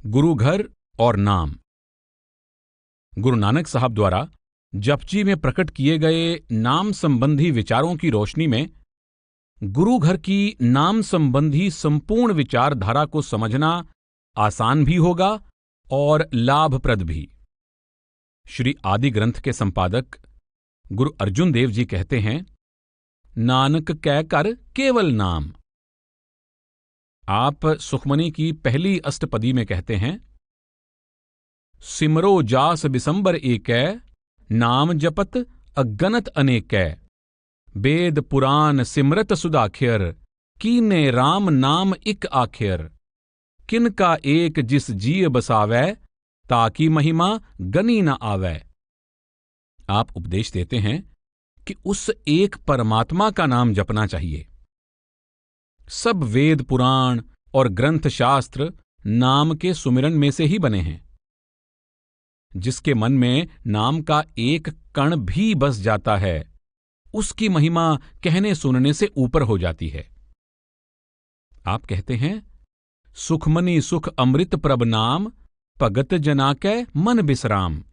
गुरु घर और नाम। गुरु नानक साहब द्वारा जपजी में प्रकट किए गए नाम संबंधी विचारों की रोशनी में गुरु घर की नाम संबंधी संपूर्ण विचारधारा को समझना आसान भी होगा और लाभप्रद भी। श्री आदि ग्रंथ के संपादक गुरु अर्जुन देव जी कहते हैं, नानक कै कर केवल नाम। आप सुखमनी की पहली अष्टपदी में कहते हैं, सिमरो जास बिसंबर एकै, नाम जपत अगनत अनेकै। वेद पुराण सिमरत सुदाख्यर, कीने राम नाम इक आख्यर। किनका एक जिस जीय बसावै, ताकि महिमा गनी न आवै। आप उपदेश देते हैं कि उस एक परमात्मा का नाम जपना चाहिए। सब वेद पुराण और ग्रंथ शास्त्र नाम के सुमिरन में से ही बने हैं। जिसके मन में नाम का एक कण भी बस जाता है, उसकी महिमा कहने सुनने से ऊपर हो जाती है। आप कहते हैं, सुखमनी सुख अमृत प्रभ नाम, भगत जना कै मन बिसराम।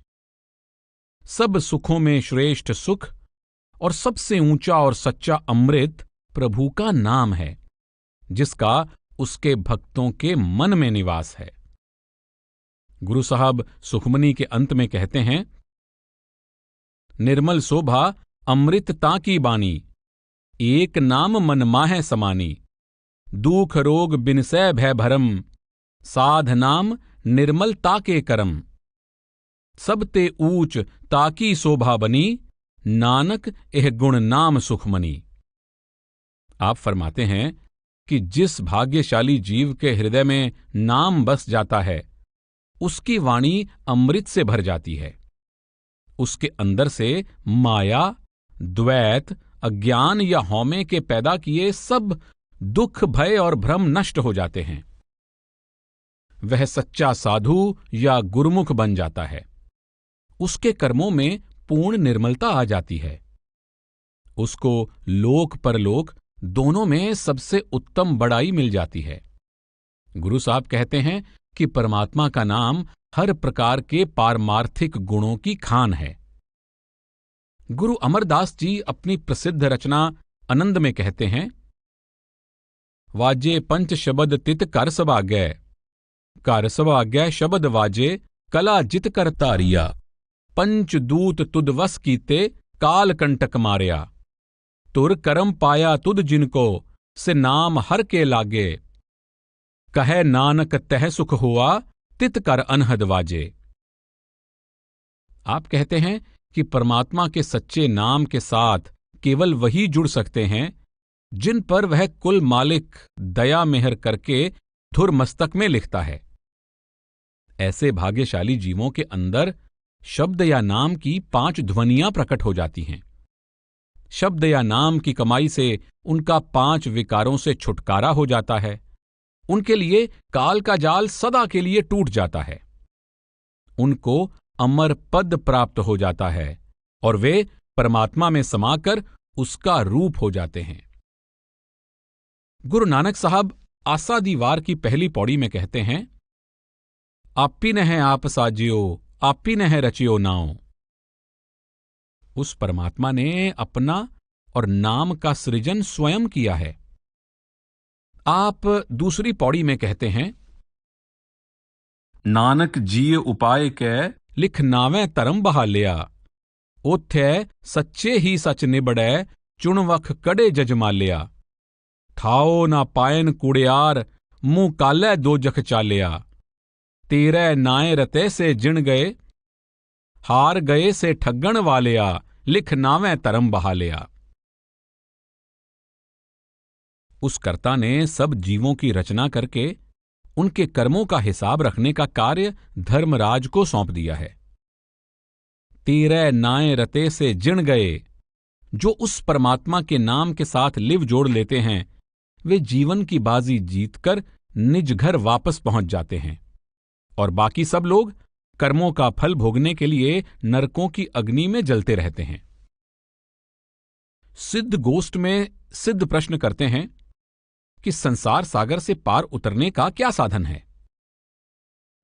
सब सुखों में श्रेष्ठ सुख और सबसे ऊंचा और सच्चा अमृत प्रभु का नाम है, जिसका उसके भक्तों के मन में निवास है। गुरु साहब सुखमनी के अंत में कहते हैं, निर्मल शोभा अमृत ताकी बानी, एक नाम मन माहे समानी। दुख रोग बिनसै भय भरम, साध नाम निर्मल ताके करम। सब ते ऊच ताकी शोभा बनी, नानक एह गुण नाम सुखमनी। आप फरमाते हैं कि जिस भाग्यशाली जीव के हृदय में नाम बस जाता है, उसकी वाणी अमृत से भर जाती है। उसके अंदर से माया, द्वैत, अज्ञान या हौमे के पैदा किए सब दुख, भय और भ्रम नष्ट हो जाते हैं। वह सच्चा साधु या गुरुमुख बन जाता है। उसके कर्मों में पूर्ण निर्मलता आ जाती है। उसको लोक परलोक दोनों में सबसे उत्तम बड़ाई मिल जाती है। गुरु साहब कहते हैं कि परमात्मा का नाम हर प्रकार के पारमार्थिक गुणों की खान है। गुरु अमरदास जी अपनी प्रसिद्ध रचना आनंद में कहते हैं, वाजे पंच शबद तित कर सभागै, कर सभागै शबद वाजे, कला जित कर तारिया। पंच दूत तुद वस कीते, काल कंटक मारिया। तुर करम पाया तुद जिनको, से नाम हर के लागे। कहे नानक तह सुख हुआ, तित कर अनहद वाजे। आप कहते हैं कि परमात्मा के सच्चे नाम के साथ केवल वही जुड़ सकते हैं जिन पर वह कुल मालिक दया मेहर करके धुर मस्तक में लिखता है। ऐसे भाग्यशाली जीवों के अंदर शब्द या नाम की 5 ध्वनियां प्रकट हो जाती हैं। शब्द या नाम की कमाई से उनका 5 विकारों से छुटकारा हो जाता है। उनके लिए काल का जाल सदा के लिए टूट जाता है। उनको अमर पद प्राप्त हो जाता है और वे परमात्मा में समाकर उसका रूप हो जाते हैं। गुरु नानक साहब आसादी वार की पहली पौड़ी में कहते हैं, आपी न है आप साजियो, आपी न है रचियो नाओ। उस परमात्मा ने अपना और नाम का सृजन स्वयं किया है। आप दूसरी पौड़ी में कहते हैं, नानक जीय उपाय कै, लिख नावें धर्म बहालिया। ओथै सच्चे ही सच निबड़ै, चुणवख कड़े जजमालिया। ठाओ ना पायन कुड़ियार, मुंह कालै दोजख चालिया। तेरे नाए रते से जिण गए, हार गए से ठगण वालिया। लिख नावें धर्म बहालिया। उस कर्ता ने सब जीवों की रचना करके उनके कर्मों का हिसाब रखने का कार्य धर्मराज को सौंप दिया है। तेरे नाए रते से जिण गए, जो उस परमात्मा के नाम के साथ लिव जोड़ लेते हैं, वे जीवन की बाजी जीतकर निज घर वापस पहुंच जाते हैं और बाकी सब लोग कर्मों का फल भोगने के लिए नरकों की अग्नि में जलते रहते हैं। सिद्ध गोष्ठ में सिद्ध प्रश्न करते हैं कि संसार सागर से पार उतरने का क्या साधन है।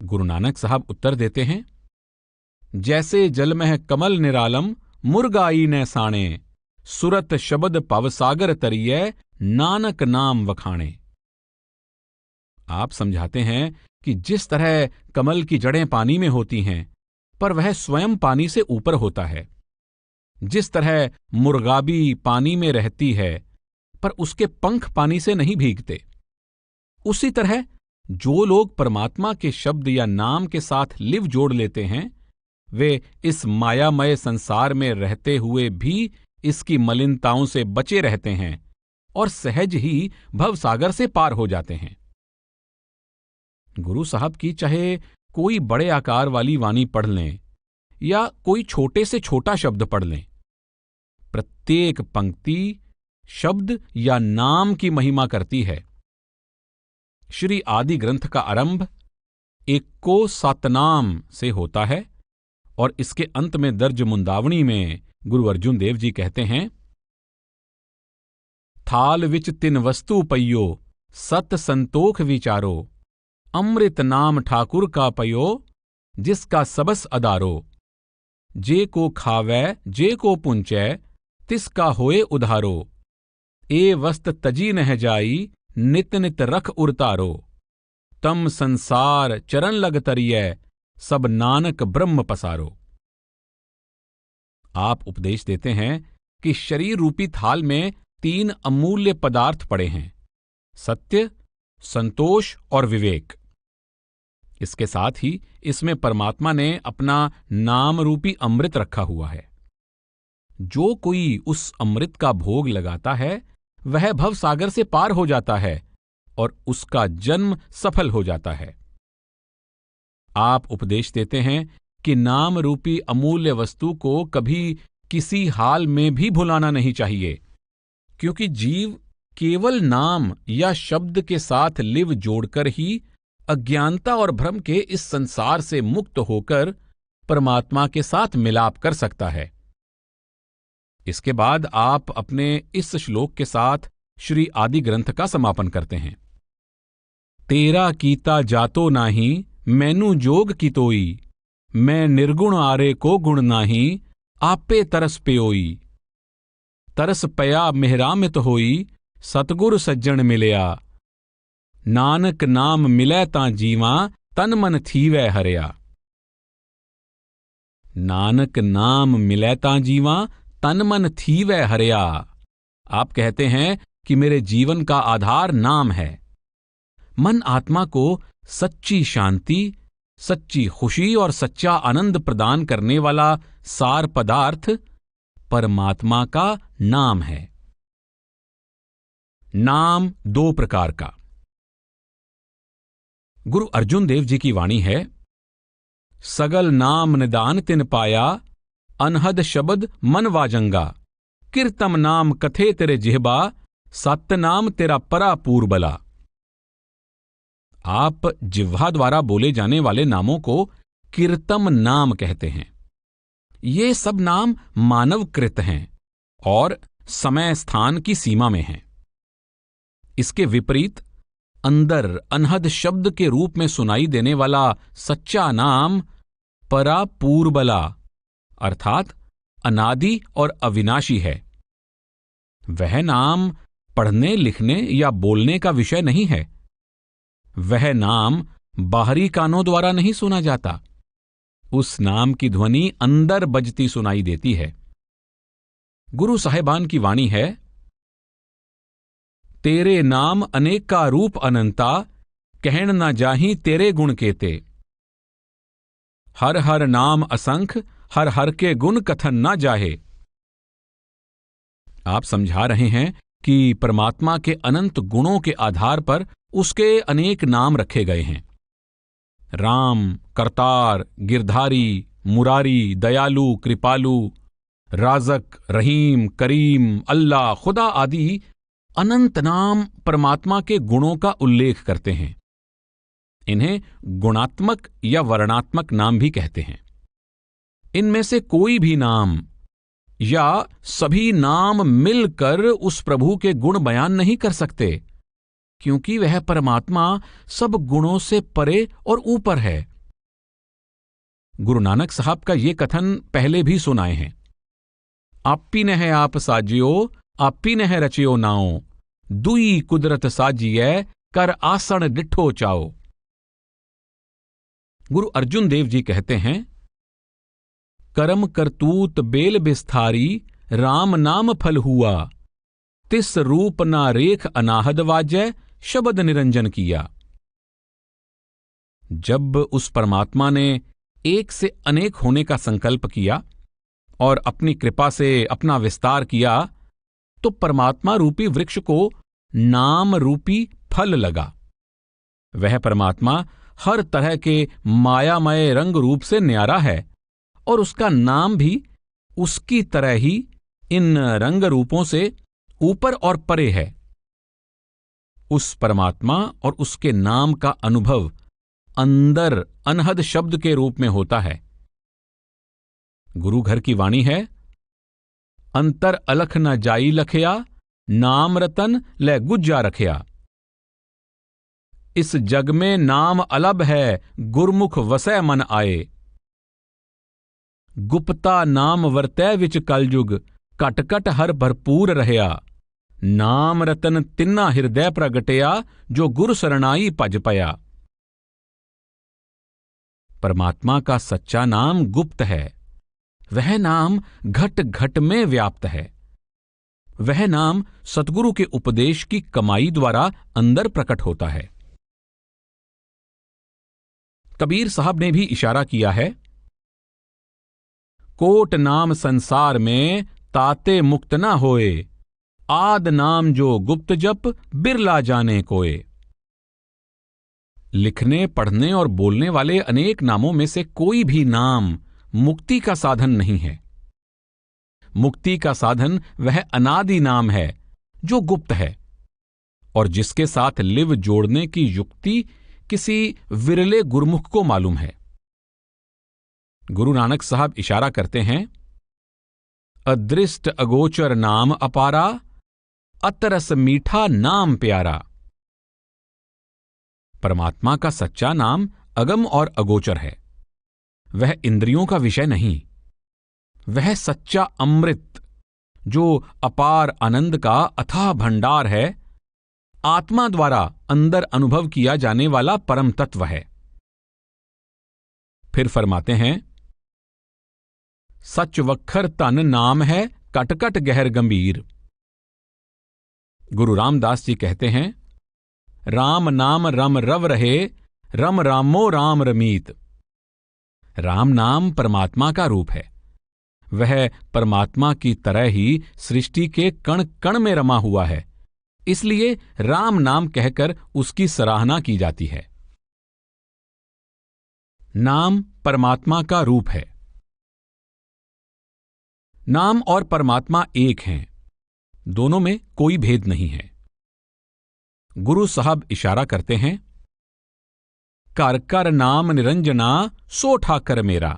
गुरु नानक साहब उत्तर देते हैं, जैसे जल में कमल निरालम मुर्गाई ने साणे, सुरत शब्द पवसागर तरिये नानक नाम वखाणे। आप समझाते हैं कि जिस तरह कमल की जड़ें पानी में होती हैं, पर वह स्वयं पानी से ऊपर होता है, जिस तरह मुर्गाबी पानी में रहती है पर उसके पंख पानी से नहीं भीगते, उसी तरह जो लोग परमात्मा के शब्द या नाम के साथ लिव जोड़ लेते हैं, वे इस मायामय संसार में रहते हुए भी इसकी मलिनताओं से बचे रहते हैं और सहज ही भवसागर से पार हो जाते हैं। गुरु साहब की चाहे कोई बड़े आकार वाली वाणी पढ़ लें या कोई छोटे से छोटा शब्द पढ़ लें, प्रत्येक पंक्ति शब्द या नाम की महिमा करती है। श्री आदि ग्रंथ का आरंभ एको सतनाम से होता है और इसके अंत में दर्ज मुंदावणी में गुरु अर्जुन देव जी कहते हैं, थाल विच तिन वस्तु पइयो सत संतोख विचारो, अमृत नाम ठाकुर का पयो जिसका सबस अदारो, जे को खावै जे को पुंचै तिसका होए उधारो, ए वस्त तजी नह जाई नित नित रख उरतारो, तम संसार चरण लग तरियै सब नानक ब्रह्म पसारो। आप उपदेश देते हैं कि शरीर रूपी थाल में 3 अमूल्य पदार्थ पड़े हैं, सत्य, संतोष और विवेक। इसके साथ ही इसमें परमात्मा ने अपना नाम रूपी अमृत रखा हुआ है। जो कोई उस अमृत का भोग लगाता है वह भवसागर से पार हो जाता है और उसका जन्म सफल हो जाता है। आप उपदेश देते हैं कि नाम रूपी अमूल्य वस्तु को कभी किसी हाल में भी भुलाना नहीं चाहिए, क्योंकि जीव केवल नाम या शब्द के साथ लिव जोड़कर ही अज्ञानता और भ्रम के इस संसार से मुक्त होकर परमात्मा के साथ मिलाप कर सकता है। इसके बाद आप अपने इस श्लोक के साथ श्री आदि ग्रंथ का समापन करते हैं। तेरा कीता जातो नाही मैनू जोग कितोई, मैं निर्गुण आरे को गुण नाही आपे तरस प्योई, तरस पया मेहरामित होई सतगुर सज्जन मिलया, नानक नाम मिलै तां जीवा तन मन थीवै हरिया। नानक नाम मिलै तां जीवा तन मन थीवै हरिया। आप कहते हैं कि मेरे जीवन का आधार नाम है। मन आत्मा को सच्ची शांति, सच्ची खुशी और सच्चा आनंद प्रदान करने वाला सार पदार्थ परमात्मा का नाम है। नाम 2 प्रकार का। गुरु अर्जुन देव जी की वाणी है, सगल नाम निदान तिन पाया, अनहद शब्द मन वाजंगा, कीर्तम नाम कथे तेरे जिह्बा, सत नाम तेरा परा पूर्बला। आप जिह्वा द्वारा बोले जाने वाले नामों को कीर्तम नाम कहते हैं। ये सब नाम मानवकृत हैं और समय स्थान की सीमा में हैं। इसके विपरीत अंदर अनहद शब्द के रूप में सुनाई देने वाला सच्चा नाम परा पूर्बला अर्थात अनादि और अविनाशी है। वह नाम पढ़ने, लिखने या बोलने का विषय नहीं है। वह नाम बाहरी कानों द्वारा नहीं सुना जाता। उस नाम की ध्वनि अंदर बजती सुनाई देती है। गुरु साहिबान की वाणी है, तेरे नाम अनेका रूप अनंता, कहन न जाहि तेरे गुण केते, हर हर नाम असंख, हर हर के गुण कथन न जाहे। आप समझा रहे हैं कि परमात्मा के अनंत गुणों के आधार पर उसके अनेक नाम रखे गए हैं। राम, करतार, गिरधारी, मुरारी, दयालु, कृपालु, राज़क, रहीम, करीम, अल्लाह, खुदा आदि अनंत नाम परमात्मा के गुणों का उल्लेख करते हैं। इन्हें गुणात्मक या वर्णात्मक नाम भी कहते हैं। इनमें से कोई भी नाम या सभी नाम मिलकर उस प्रभु के गुण बयान नहीं कर सकते। क्योंकि वह परमात्मा सब गुणों से परे और ऊपर है। गुरु नानक साहब का ये कथन पहले भी सुनाए हैं। आपी ने है आप साजियो, आपी ने है रचियो नाओ, दुई कुदरत साजिए, कर आसन डिठो चाओ। गुरु अर्जुन देव जी कहते हैं, करम करतूत बेल बिस्थारी, राम नाम फल हुआ, तिस रूप ना रेख अनाहद वाजय, शब्द निरंजन किया। जब उस परमात्मा ने एक से अनेक होने का संकल्प किया और अपनी कृपा से अपना विस्तार किया, तो परमात्मा रूपी वृक्ष को नाम रूपी फल लगा। वह परमात्मा हर तरह के मायामय रंग रूप से न्यारा है और उसका नाम भी उसकी तरह ही इन रंग रूपों से ऊपर और परे है। उस परमात्मा और उसके नाम का अनुभव अंदर अनहद शब्द के रूप में होता है। गुरु घर की वाणी है, अंतर अलख न जाई लखया, नाम रतन ले गुज्जा रखया। इस जग में नाम अलभ है, गुरमुख वसै मन आए। गुप्ता नाम वर्तै विच कलयुग, कट कट हर भरपूर रहया। नाम रतन तिन्ना हृदय प्रगटया, जो गुरु शरणाई भज पया। परमात्मा का सच्चा नाम गुप्त है। वह नाम घट घट में व्याप्त है। वह नाम सतगुरु के उपदेश की कमाई द्वारा अंदर प्रकट होता है। कबीर साहब ने भी इशारा किया है, कोट नाम संसार में ताते मुक्त ना होए, आद नाम जो गुप्त जप बिरला जाने कोए। लिखने, पढ़ने और बोलने वाले अनेक नामों में से कोई भी नाम मुक्ति का साधन नहीं है। मुक्ति का साधन वह अनादि नाम है जो गुप्त है और जिसके साथ लिव जोड़ने की युक्ति किसी विरले गुरमुख को मालूम है। गुरु नानक साहब इशारा करते हैं, अदृष्ट अगोचर नाम अपारा, अतरस मीठा नाम प्यारा। परमात्मा का सच्चा नाम अगम और अगोचर है। वह इंद्रियों का विषय नहीं। वह सच्चा अमृत जो अपार आनंद का अथाह भंडार है, आत्मा द्वारा अंदर अनुभव किया जाने वाला परम तत्व है। फिर फरमाते हैं, सच वक्खर तन नाम है, कटकट गहर गंभीर। गुरु रामदास जी कहते हैं, राम नाम रम रव रहे, रम रामो राम रमीत। राम नाम परमात्मा का रूप है। वह परमात्मा की तरह ही सृष्टि के कण कण में रमा हुआ है, इसलिए राम नाम कहकर उसकी सराहना की जाती है। नाम परमात्मा का रूप है। नाम और परमात्मा एक हैं, दोनों में कोई भेद नहीं है। गुरु साहब इशारा करते हैं, कर कर नाम निरंजना, सो ठाकर मेरा।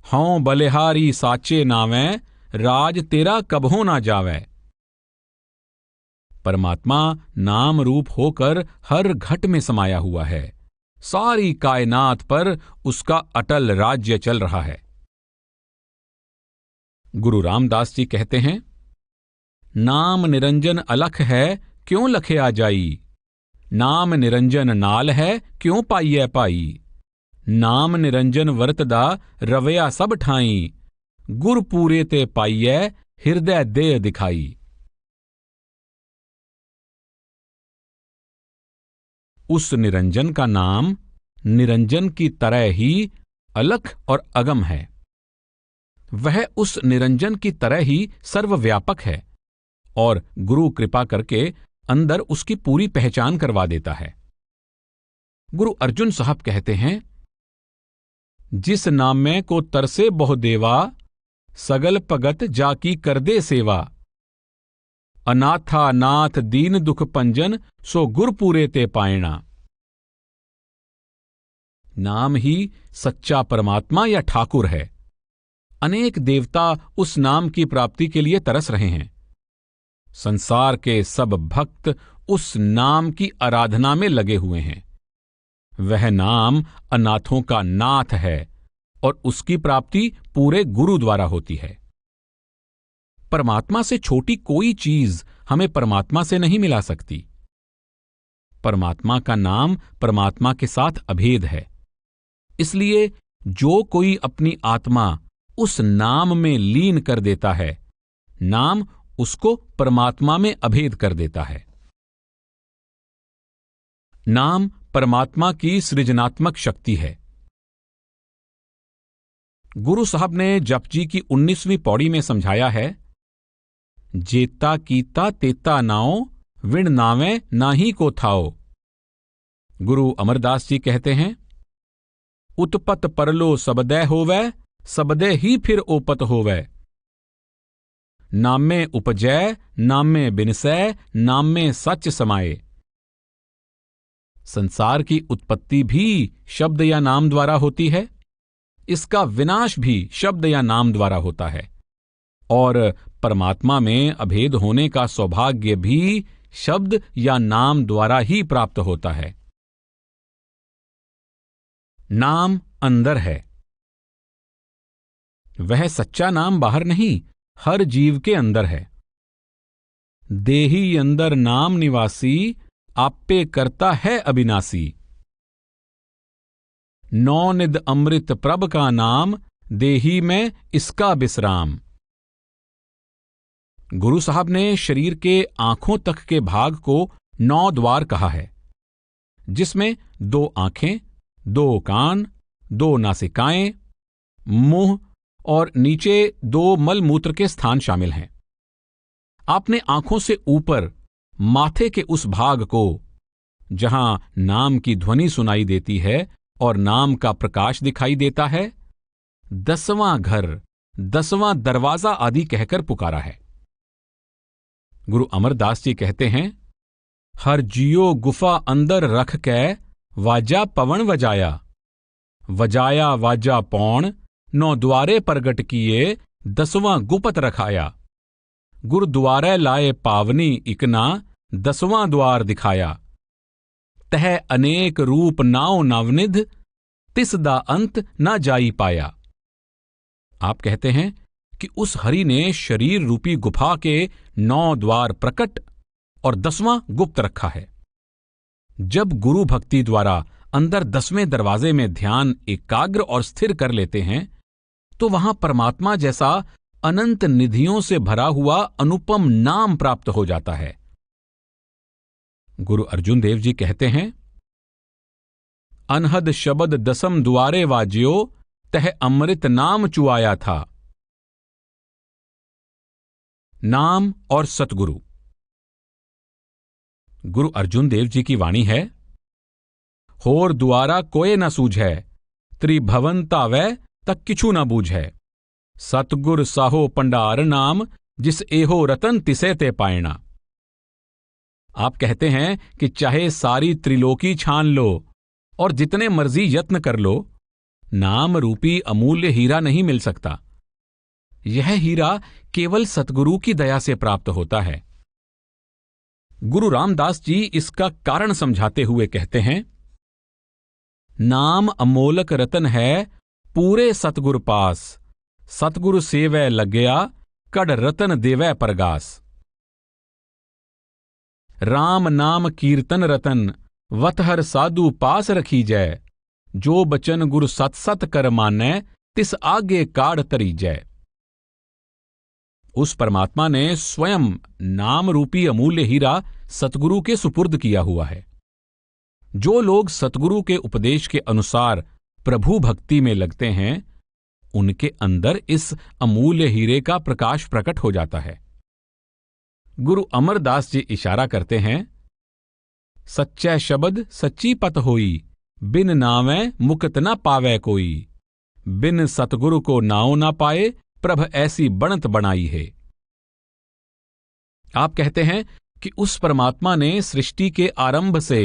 हौं बलिहारी साचे नावै, राज तेरा कबहो ना जावै। परमात्मा नाम रूप होकर हर घट में समाया हुआ है। सारी कायनात पर उसका अटल राज्य चल रहा है। गुरु रामदास जी कहते हैं, नाम निरंजन अलख है, क्यों लखया जाई। नाम निरंजन नाल है, क्यों पाइयै पाई। नाम निरंजन वरतदा, रवया सब ठाई। गुर पूरे ते पाइयै, हृदय देह दिखाई। उस निरंजन का नाम निरंजन की तरह ही अलख और अगम है। वह उस निरंजन की तरह ही सर्वव्यापक है और गुरु कृपा करके अंदर उसकी पूरी पहचान करवा देता है। गुरु अर्जुन साहब कहते हैं, जिस नाम में को तरसे बहु देवा, सगल भगत जाकी कर दे सेवा। अनाथा नाथ दीन दुख पंजन, सो गुर पूरे ते पायणा। नाम ही सच्चा परमात्मा या ठाकुर है। अनेक देवता उस नाम की प्राप्ति के लिए तरस रहे हैं। संसार के सब भक्त उस नाम की आराधना में लगे हुए हैं। वह नाम अनाथों का नाथ है और उसकी प्राप्ति पूरे गुरु द्वारा होती है। परमात्मा से छोटी कोई चीज हमें परमात्मा से नहीं मिला सकती। परमात्मा का नाम परमात्मा के साथ अभेद है। इसलिए जो कोई अपनी आत्मा उस नाम में लीन कर देता है, नाम उसको परमात्मा में अभेद कर देता है। नाम परमात्मा की सृजनात्मक शक्ति है। गुरु साहब ने जपजी की 19वीं पौड़ी में समझाया है, जेता कीता तेता नाओ, विण नावे नाही को थाओ। गुरु अमरदास जी कहते हैं, उत्पत परलो सबदै होवै, सबदै ही फिर ओपत होवै। नामे उपजै, नामे बिनसै, नामे सच समाये। संसार की उत्पत्ति भी शब्द या नाम द्वारा होती है, इसका विनाश भी शब्द या नाम द्वारा होता है, और परमात्मा में अभेद होने का सौभाग्य भी शब्द या नाम द्वारा ही प्राप्त होता है। नाम अंदर है। वह सच्चा नाम बाहर नहीं, हर जीव के अंदर है। देही अंदर नाम निवासी, आपे करता है अविनाशी। नौ निद अमृत प्रभ का नाम, देही में इसका विश्राम। गुरु साहब ने शरीर के आंखों तक के भाग को 9 द्वार कहा है, जिसमें 2 आंखें, 2 कान, 2 नासिकाएं, मुंह और नीचे 2 मल मूत्र के स्थान शामिल हैं। आपने आंखों से ऊपर माथे के उस भाग को, जहां नाम की ध्वनि सुनाई देती है और नाम का प्रकाश दिखाई देता है, 10वां घर, 10वां दरवाजा आदि कहकर पुकारा है। गुरु अमरदास जी कहते हैं, हर जियो गुफा अंदर रख कै, वाजा पवन वजाया। वजाया वाजा पौण, 9 द्वारे प्रगट किए, 10वां गुपत रखाया। गुरुद्वारे लाए पावनी इकना, 10वां द्वार दिखाया। तह अनेक रूप नाओ नवनिध, तिस दा अंत ना जाई पाया। आप कहते हैं कि उस हरि ने शरीर रूपी गुफा के 9 द्वार प्रकट और 10वां गुप्त रखा है। जब गुरु भक्ति द्वारा अंदर 10वें दरवाजे में ध्यान एकाग्र और स्थिर कर लेते हैं, तो वहां परमात्मा जैसा अनंत निधियों से भरा हुआ अनुपम नाम प्राप्त हो जाता है। गुरु अर्जुन देव जी कहते हैं, अनहद शबद 10म द्वारे वाज्यो, तह अमृत नाम चुआया था। नाम और सतगुरु। गुरु अर्जुन देव जी की वाणी है, होर द्वारा कोय न सूझै, त्रिभवन तावै तक किछु न बूझै। सतगुर साहो पंडार नाम, जिस एहो रतन तिसे ते पायणा। आप कहते हैं कि चाहे सारी त्रिलोकी छान लो और जितने मर्जी यत्न कर लो, नाम रूपी अमूल्य हीरा नहीं मिल सकता। यह हीरा केवल सतगुरु की दया से प्राप्त होता है। गुरु रामदास जी इसका कारण समझाते हुए कहते हैं, नाम अमोलक रतन है, पूरे सतगुर पास। सतगुरु सेवै लग्या, कड़ रतन देवै परगास। राम नाम कीर्तन रतन, वतहर साधु पास रखी जै। जो बचन गुरु सत सत कर मानै, तिस आगे काढ़ तरी जै। उस परमात्मा ने स्वयं नाम रूपी अमूल्य हीरा सतगुरु के सुपुर्द किया हुआ है। जो लोग सतगुरु के उपदेश के अनुसार प्रभु भक्ति में लगते हैं, उनके अंदर इस अमूल्य हीरे का प्रकाश प्रकट हो जाता है। गुरु अमरदास जी इशारा करते हैं, सच्चै शब्द सच्ची पत होई, बिन नावै मुक्त न पावै कोई। बिन सतगुरु को नाव ना पाए, प्रभ ऐसी बनत बनाई है। आप कहते हैं कि उस परमात्मा ने सृष्टि के आरंभ से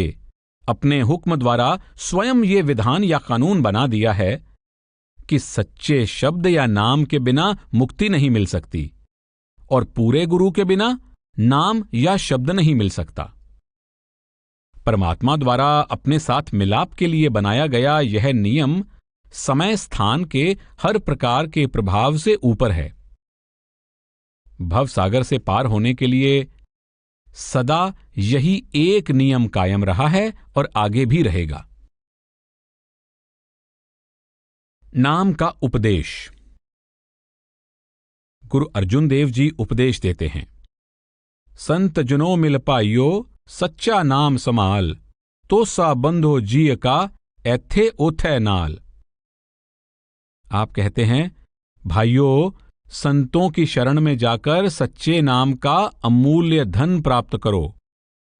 अपने हुक्म द्वारा स्वयं ये विधान या कानून बना दिया है कि सच्चे शब्द या नाम के बिना मुक्ति नहीं मिल सकती, और पूरे गुरु के बिना नाम या शब्द नहीं मिल सकता। परमात्मा द्वारा अपने साथ मिलाप के लिए बनाया गया यह नियम समय स्थान के हर प्रकार के प्रभाव से ऊपर है। भवसागर से पार होने के लिए सदा यही एक नियम कायम रहा है और आगे भी रहेगा। नाम का उपदेश। गुरु अर्जुन देव जी उपदेश देते हैं, संत जनो मिल पाइयो सच्चा नाम समाल, तो सा बंधो जीय का ऐथे ओथै नाल। आप कहते हैं, भाइयों, संतों की शरण में जाकर सच्चे नाम का अमूल्य धन प्राप्त करो,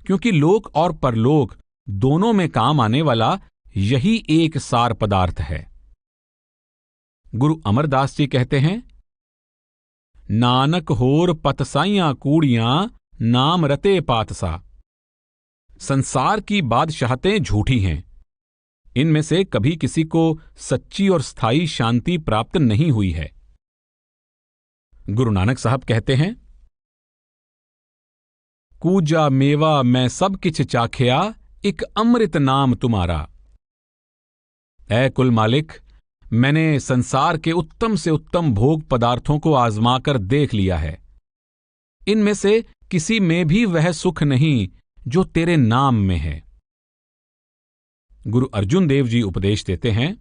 क्योंकि लोक और परलोक दोनों में काम आने वाला यही एक सार पदार्थ है। गुरु अमरदास जी कहते हैं, नानक होर पतसाइयां कूड़ियां नाम रते पातसा। संसार की बादशाहतें झूठी हैं, इनमें से कभी किसी को सच्ची और स्थायी शांति प्राप्त नहीं हुई है। गुरु नानक साहब कहते हैं, कूजा मेवा मैं सब किछ चाख्या, एक अमृत नाम तुम्हारा। ऐ कुल मालिक, मैंने संसार के उत्तम से उत्तम भोग पदार्थों को आजमाकर देख लिया है, इनमें से किसी में भी वह सुख नहीं जो तेरे नाम में है। गुरु अर्जुन देव जी उपदेश देते हैं,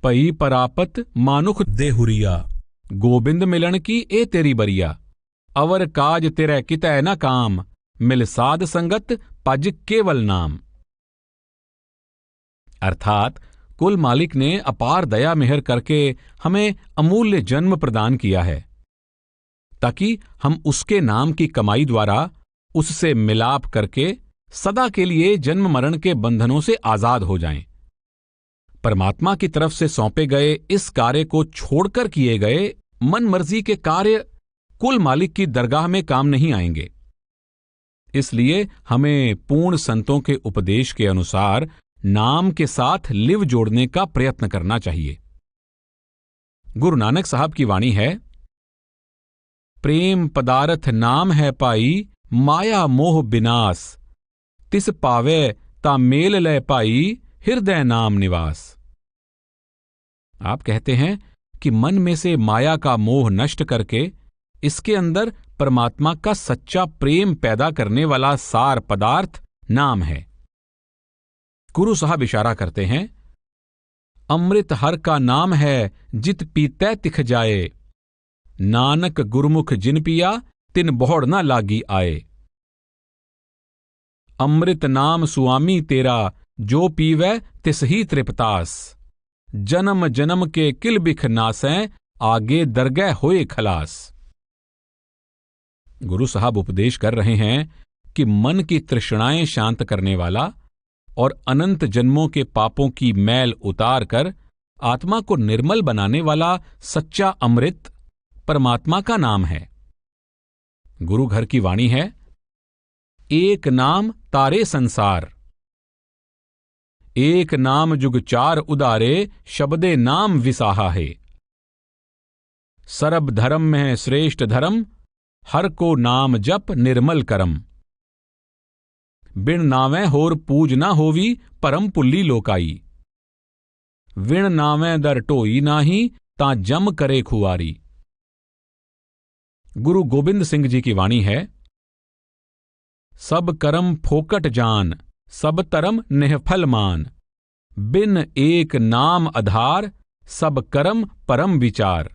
पई परापत मानुख देहुरिया, गोबिंद मिलन की ए तेरी बरिया, अवर काज तेरे कितै न काम, मिल साध संगत पज केवल नाम। अर्थात कुल मालिक ने अपार दया मेहर करके हमें अमूल्य जन्म प्रदान किया है, ताकि हम उसके नाम की कमाई द्वारा उससे मिलाप करके सदा के लिए जन्म मरण के बंधनों से आजाद हो जाएं। परमात्मा की तरफ से सौंपे गए इस कार्य को छोड़कर किए गए मन मर्जी के कार्य कुल मालिक की दरगाह में काम नहीं आएंगे। इसलिए हमें पूर्ण संतों के उपदेश के अनुसार नाम के साथ लिव जोड़ने का प्रयत्न करना चाहिए। गुरु नानक साहब की वाणी है, प्रेम पदारथ नाम है पाई, माया मोह बिनाश, तिस पावे ता मेल लय पाई, हृदय नाम निवास। आप कहते हैं कि मन में से माया का मोह नष्ट करके इसके अंदर परमात्मा का सच्चा प्रेम पैदा करने वाला सार पदार्थ नाम है। गुरु साहब इशारा करते हैं, अमृत हर का नाम है जित पीतै तिख जाए, नानक गुरमुख जिन पिया तिन बहुड़ न लागी आए। अमृत नाम सुआमी तेरा, जो पीवै तिस ही तृप्तास, जन्म जन्म के किल बिख नासैं, आगे दरगह होए खलास। गुरु साहब उपदेश कर रहे हैं कि मन की तृष्णाएं शांत करने वाला और अनंत जन्मों के पापों की मैल उतार कर आत्मा को निर्मल बनाने वाला सच्चा अमृत परमात्मा का नाम है। गुरु घर की वाणी है, एक नाम तारे संसार, एक नाम जुग चार उदारे, शब्दे नाम विसाहा है। सरब धर्म में श्रेष्ठ धर्म, हर को नाम जप निर्मल करम। बिन नावें होर पूज ना होवी, परम पुल्ली लोकाई। विण नावें दर टोई नाही, ता जम करे खुआरी। गुरु गोबिंद सिंह जी की वाणी है, सब करम फोकट जान, सब तरम निहफल मान। बिन एक नाम आधार, सब करम परम विचार।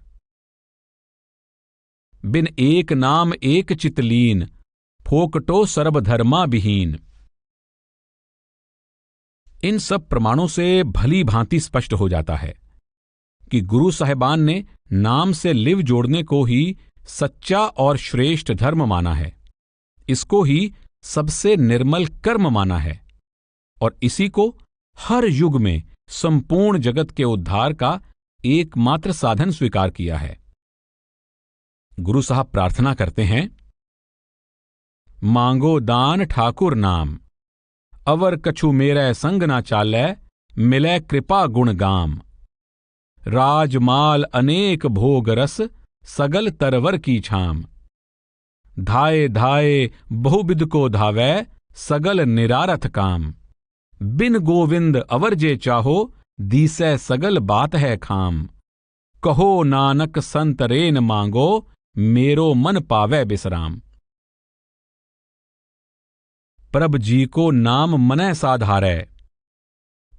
बिन एक नाम एक चितलीन, फोकटो सर्वधर्मा विहीन। इन सब प्रमाणों से भली भांति स्पष्ट हो जाता है कि गुरु साहिबान ने नाम से लिव जोड़ने को ही सच्चा और श्रेष्ठ धर्म माना है, इसको ही सबसे निर्मल कर्म माना है और इसी को हर युग में संपूर्ण जगत के उद्धार का एकमात्र साधन स्वीकार किया है। गुरु साहब प्रार्थना करते हैं, मांगो दान ठाकुर नाम, अवर कछु मेरे संग ना चालै, मिलै कृपा गुण गाम। राजमाल अनेक भोग रस, सगल तरवर की छाम। धाये धाये बहुबिद को धावै, सगल निरारथ काम। बिन गोविंद अवर जे चाहो, दीसै सगल बात है खाम। कहो नानक संत रेन मांगो, मेरो मन पावै बिसराम। प्रभ जी को नाम मनय साधारै,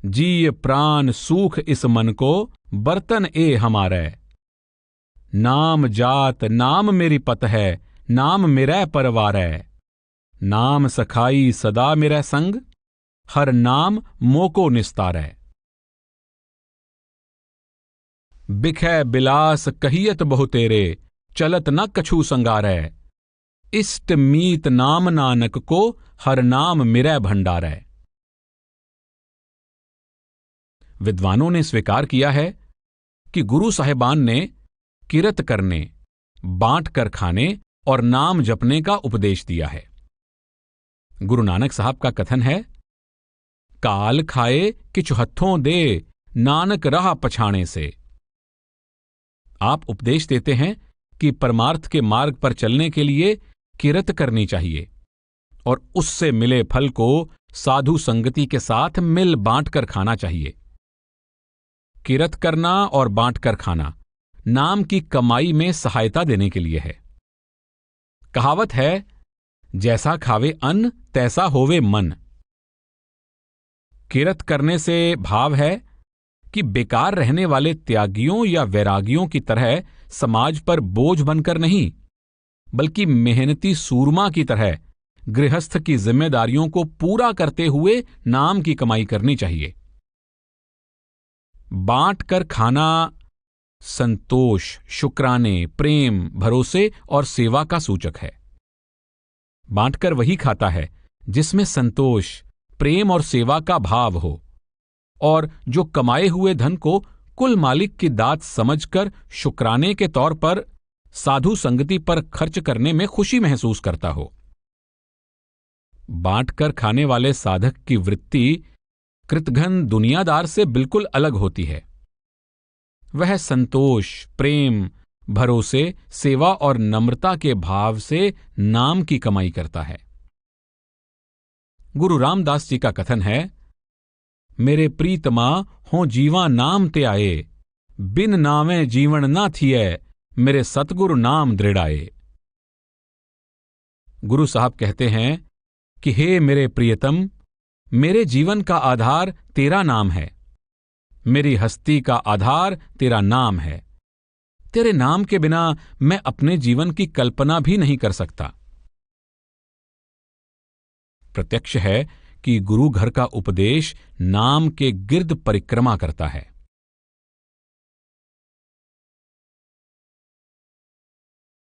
जीय प्राण सूख इस मन को, बर्तन ए हमारै। नाम जात नाम मेरी पत है, नाम मेरै परवारै। नाम सखाई सदा मेरै संग, हर नाम मोको निस्तारै। बिखै बिलास कहियत बहु तेरे, चलत न कछु संगारै। इष्ट मीत नाम नानक को, हर नाम मिरै भंडारै। विद्वानों ने स्वीकार किया है कि गुरु साहिबान ने किरत करने, बांट कर खाने और नाम जपने का उपदेश दिया है। गुरु नानक साहब का कथन है, काल खाए किछु हत्थों दे, नानक राह पछाणे से। आप उपदेश देते हैं कि परमार्थ के मार्ग पर चलने के लिए किरत करनी चाहिए और उससे मिले फल को साधु संगति के साथ मिल बांट कर खाना चाहिए। किरत करना और बांट कर खाना नाम की कमाई में सहायता देने के लिए है। कहावत है, जैसा खावे अन्न तैसा होवे मन। किरत करने से भाव है कि बेकार रहने वाले त्यागियों या वैरागियों की तरह समाज पर बोझ बनकर नहीं, बल्कि मेहनती सूरमा की तरह गृहस्थ की जिम्मेदारियों को पूरा करते हुए नाम की कमाई करनी चाहिए। बांट कर खाना संतोष, शुक्राने, प्रेम, भरोसे और सेवा का सूचक है। बांटकर वही खाता है जिसमें संतोष, प्रेम और सेवा का भाव हो, और जो कमाए हुए धन को कुल मालिक की दात समझकर शुक्राने के तौर पर साधु संगति पर खर्च करने में खुशी महसूस करता हो। बांटकर खाने वाले साधक की वृत्ति कृतघ्न दुनियादार से बिल्कुल अलग होती है। वह संतोष, प्रेम, भरोसे, सेवा और नम्रता के भाव से नाम की कमाई करता है। गुरु रामदास जी का कथन है, मेरे प्रीतमा हों जीवा नाम ते आए, बिन नामे जीवन ना थिए, मेरे सतगुरु नाम दृढ़ाए। गुरु साहब कहते हैं कि हे मेरे प्रियतम, मेरे जीवन का आधार तेरा नाम है, मेरी हस्ती का आधार तेरा नाम है। तेरे नाम के बिना मैं अपने जीवन की कल्पना भी नहीं कर सकता। प्रत्यक्ष है कि गुरु घर का उपदेश नाम के गिर्द परिक्रमा करता है।